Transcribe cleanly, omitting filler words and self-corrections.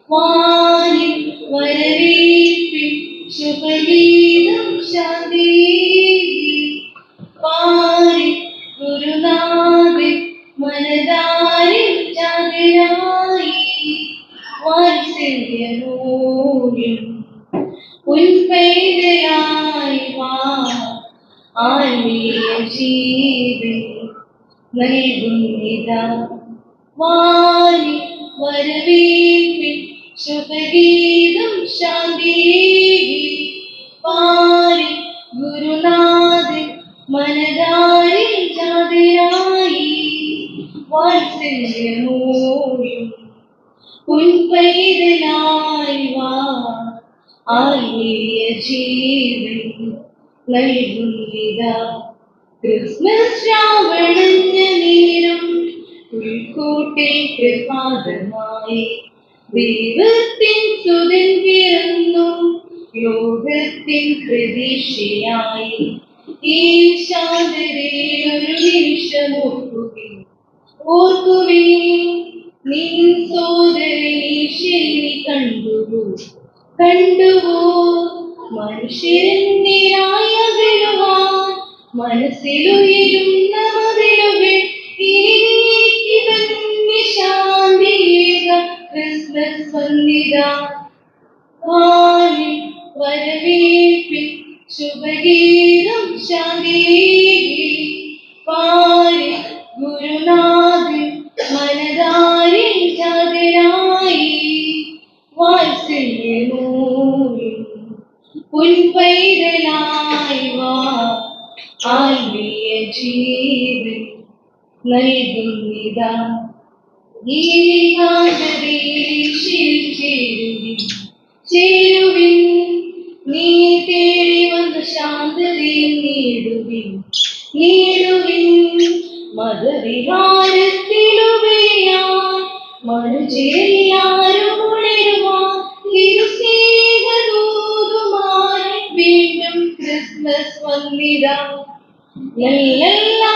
വാനിൽ വരവേൽപ്പിൻ ശുഭഗീതം ശാന്തി പാരി ഗുരുനാഥൻ മനതാരിൽ ചാകരായി വാത്സല്യമൂല്യം ഉൽപ്പൈതയായി വാ ആത്മീയ ജീവിതം നൽകുന്നിതാ വാനി വരവേൽപ്പിൻ ശുഭഗീതം ശാന്തി പാരി ഗുരുനാഥൻ മനതാരിൽ ചാതിരായി വാത്സല്യമൂല്യം ഉൽപ്പൈതനായി വാ ആത്മീയ ജീവൻ നൽകുന്നിതാ ക്രിസ്മസ് ശ്രാവണഞ്ഞ നേരം ഉൾക്കൂട്ടിൽ പ്രഭാതമായി ദൈവത്തിൻ സുതൻ പിറന്നു ലോകത്തിൻ പ്രതീക്ഷയായി ഈ ശാന്തതയിൽ ഒരു നിമിഷം ഓർക്കുവിൻ നിൻ സോദരനീശ്വരി കണ്ടുവോ മനുഷ്യരായ വിടുവാൻ മനസ്സിലുയരുന്ന മതിലുകൾ ഇനി ശാന്തിയേക ക്രിസ്മസ് വന്നിതാ വാനിൽ വരവേൽപ്പിൻ ശുഭഗീതം ശാന്തി പാരി ഗുരുനാഥൻ മനതാരിൽ ചാതിരായി വാത്സല്യമൂല്യം ഉൽപ്പൈതനായി വാ ആത്മീയ ജീവൻ നൽകുന്നിതാ ചേരുവിൻ നീ തേടി വന്ന ശാന്തതയിൽ നേടുവിൻ മതവിഹാരത്തിലുപരിയാൻ മനുഷ്യരെല്ലാരും ഉണരുവാൻ തിരുസ്നേഹദൂതുമായി വീണ്ടും ക്രിസ്മസ് വന്നിതാ ലല്ലല്ലാ